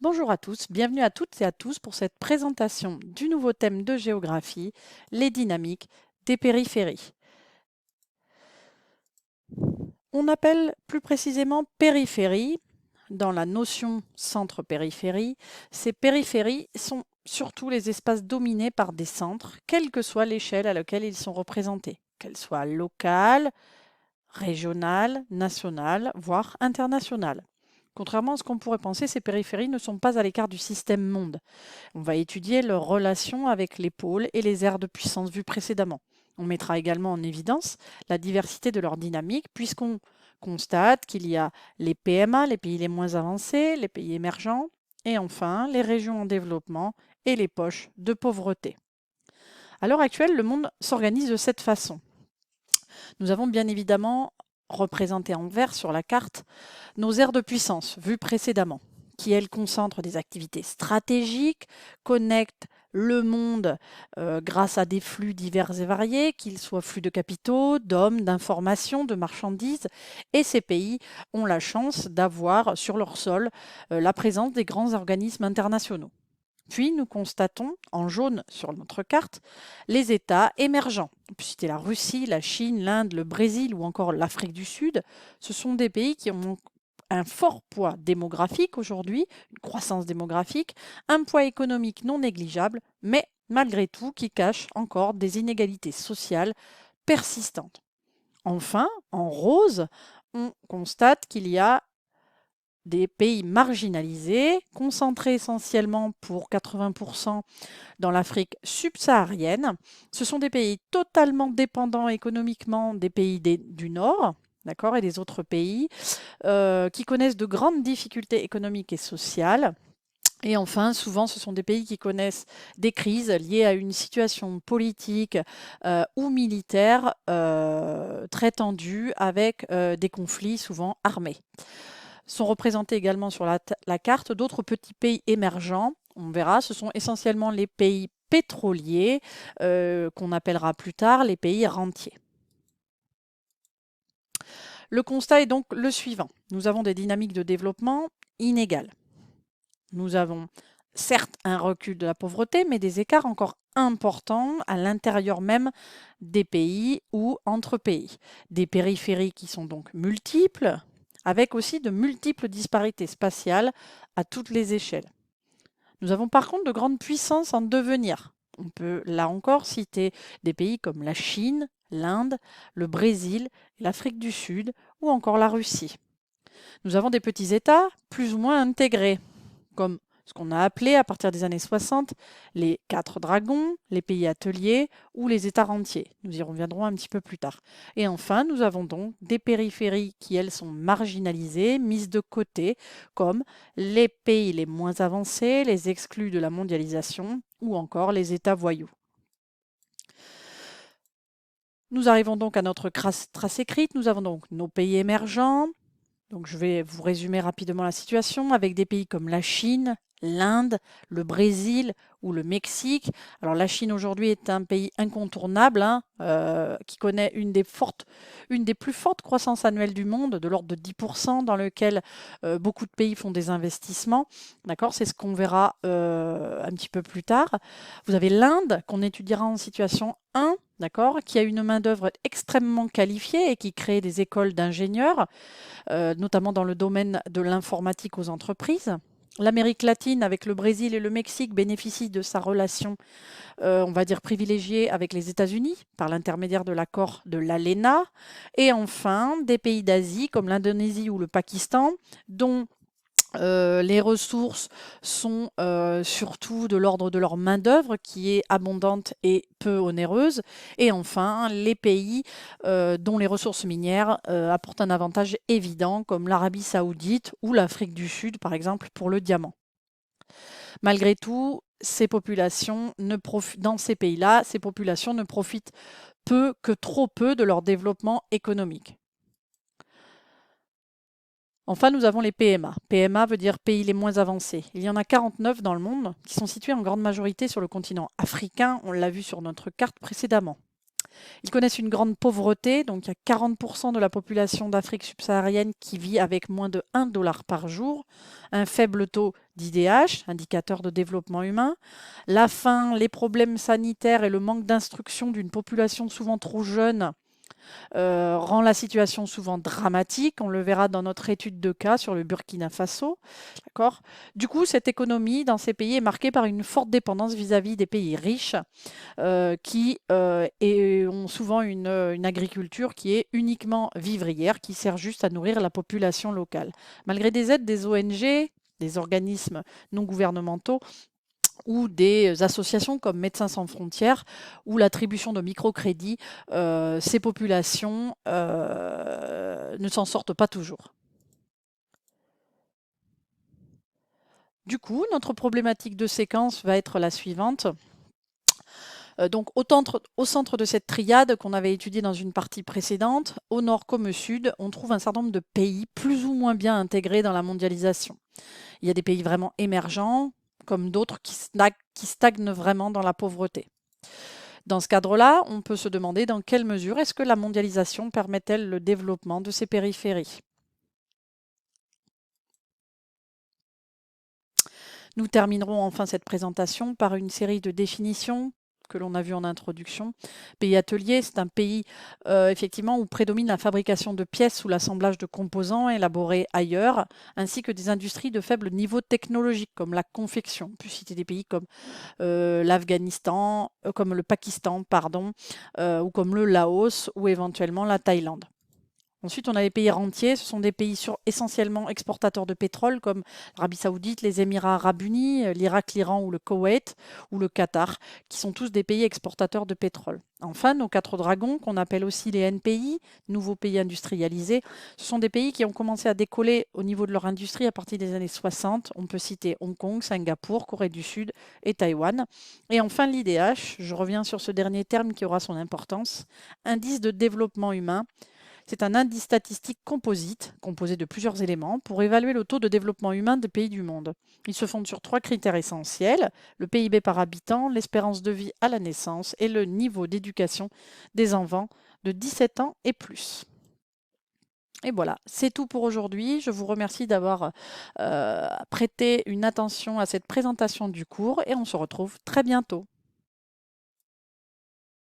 Bonjour à tous, bienvenue à toutes et à tous pour cette présentation du nouveau thème de géographie, les dynamiques des périphéries. On appelle plus précisément périphérie, dans la notion centre-périphérie, ces périphéries sont surtout les espaces dominés par des centres, quelle que soit l'échelle à laquelle ils sont représentés, qu'elles soient locales, régionales, nationales, voire internationales. Contrairement à ce qu'on pourrait penser, ces périphéries ne sont pas à l'écart du système monde. On va étudier leur relation avec les pôles et les aires de puissance vues précédemment. On mettra également en évidence la diversité de leur dynamique, puisqu'on constate qu'il y a les PMA, les pays les moins avancés, les pays émergents, et enfin les régions en développement et les poches de pauvreté. À l'heure actuelle, le monde s'organise de cette façon. Nous avons bien évidemment représenté en vert sur la carte nos aires de puissance vues précédemment, qui elles concentrent des activités stratégiques, connectent le monde grâce à des flux divers et variés, qu'ils soient flux de capitaux, d'hommes, d'informations, de marchandises. Et ces pays ont la chance d'avoir sur leur sol la présence des grands organismes internationaux. Puis nous constatons, en jaune sur notre carte, les États émergents. On peut citer la Russie, la Chine, l'Inde, le Brésil ou encore l'Afrique du Sud. Ce sont des pays qui ont un fort poids démographique aujourd'hui, une croissance démographique, un poids économique non négligeable, mais malgré tout qui cache encore des inégalités sociales persistantes. Enfin, en rose, on constate qu'il y a des pays marginalisés, concentrés essentiellement pour 80% dans l'Afrique subsaharienne. Ce sont des pays totalement dépendants économiquement des pays du Nord, d'accord, et des autres pays, qui connaissent de grandes difficultés économiques et sociales. Et enfin, souvent, ce sont des pays qui connaissent des crises liées à une situation politique ou militaire très tendue avec des conflits souvent armés. Sont représentés également sur la carte d'autres petits pays émergents. On verra, ce sont essentiellement les pays pétroliers qu'on appellera plus tard les pays rentiers. Le constat est donc le suivant. Nous avons des dynamiques de développement inégales. Nous avons certes un recul de la pauvreté, mais des écarts encore importants à l'intérieur même des pays ou entre pays. Des périphéries qui sont donc multiples, avec aussi de multiples disparités spatiales à toutes les échelles. Nous avons par contre de grandes puissances en devenir. On peut là encore citer des pays comme la Chine, l'Inde, le Brésil, l'Afrique du Sud ou encore la Russie. Nous avons des petits États plus ou moins intégrés, comme ce qu'on a appelé à partir des années 60 les quatre dragons, les pays ateliers ou les États rentiers. Nous y reviendrons un petit peu plus tard. Et enfin, nous avons donc des périphéries qui, elles, sont marginalisées, mises de côté, comme les pays les moins avancés, les exclus de la mondialisation ou encore les États voyous. Nous arrivons donc à notre trace écrite. Nous avons donc nos pays émergents. Donc je vais vous résumer rapidement la situation avec des pays comme la Chine, l'Inde, le Brésil ou le Mexique. Alors la Chine aujourd'hui est un pays incontournable qui connaît une des plus fortes croissances annuelles du monde, de l'ordre de 10%, dans lequel beaucoup de pays font des investissements. D'accord, c'est ce qu'on verra un petit peu plus tard. Vous avez l'Inde qu'on étudiera en situation 1. D'accord, qui a une main-d'œuvre extrêmement qualifiée et qui crée des écoles d'ingénieurs, notamment dans le domaine de l'informatique aux entreprises. L'Amérique latine, avec le Brésil et le Mexique, bénéficie de sa relation, on va dire, privilégiée avec les États-Unis par l'intermédiaire de l'accord de l'ALENA. Et enfin, des pays d'Asie comme l'Indonésie ou le Pakistan, dont les ressources sont surtout de l'ordre de leur main-d'œuvre qui est abondante et peu onéreuse. Et enfin, les pays dont les ressources minières apportent un avantage évident, comme l'Arabie saoudite ou l'Afrique du Sud, par exemple, pour le diamant. Malgré tout, dans ces pays-là, ces populations ne profitent peu que trop peu de leur développement économique. Enfin, nous avons les PMA. PMA veut dire pays les moins avancés. Il y en a 49 dans le monde qui sont situés en grande majorité sur le continent africain. On l'a vu sur notre carte précédemment. Ils connaissent une grande pauvreté, donc il y a 40% de la population d'Afrique subsaharienne qui vit avec moins de 1 dollar par jour, un faible taux d'IDH, indicateur de développement humain, la faim, les problèmes sanitaires et le manque d'instruction d'une population souvent trop jeune rend la situation souvent dramatique. On le verra dans notre étude de cas sur le Burkina Faso. D'accord. Du coup, cette économie dans ces pays est marquée par une forte dépendance vis-à-vis des pays riches qui ont souvent une agriculture qui est uniquement vivrière, qui sert juste à nourrir la population locale. Malgré des aides des ONG, des organismes non gouvernementaux, ou des associations comme Médecins sans frontières ou l'attribution de microcrédits, ces populations ne s'en sortent pas toujours. Du coup, notre problématique de séquence va être la suivante. Donc au centre de cette triade qu'on avait étudiée dans une partie précédente, au nord comme au sud, on trouve un certain nombre de pays plus ou moins bien intégrés dans la mondialisation. Il y a des pays vraiment émergents, comme d'autres qui stagnent vraiment dans la pauvreté. Dans ce cadre-là, on peut se demander dans quelle mesure est-ce que la mondialisation permet-elle le développement de ces périphéries. Nous terminerons enfin cette présentation par une série de définitions que l'on a vues en introduction. Pays atelier, c'est un pays effectivement où prédomine la fabrication de pièces ou l'assemblage de composants élaborés ailleurs, ainsi que des industries de faible niveau technologique comme la confection. On peut citer des pays comme l'Afghanistan, comme le Pakistan, pardon, ou comme le Laos ou éventuellement la Thaïlande. Ensuite, on a les pays rentiers. Ce sont des pays essentiellement exportateurs de pétrole, comme l'Arabie Saoudite, les Émirats Arabes Unis, l'Irak, l'Iran ou le Koweït ou le Qatar, qui sont tous des pays exportateurs de pétrole. Enfin, nos quatre dragons, qu'on appelle aussi les NPI, nouveaux pays industrialisés, ce sont des pays qui ont commencé à décoller au niveau de leur industrie à partir des années 60. On peut citer Hong Kong, Singapour, Corée du Sud et Taïwan. Et enfin, l'IDH, je reviens sur ce dernier terme qui aura son importance, indice de développement humain. C'est un indice statistique composite, composé de plusieurs éléments, pour évaluer le taux de développement humain des pays du monde. Il se fonde sur trois critères essentiels, le PIB par habitant, l'espérance de vie à la naissance et le niveau d'éducation des enfants de 17 ans et plus. Et voilà, c'est tout pour aujourd'hui. Je vous remercie d'avoir prêté une attention à cette présentation du cours et on se retrouve très bientôt.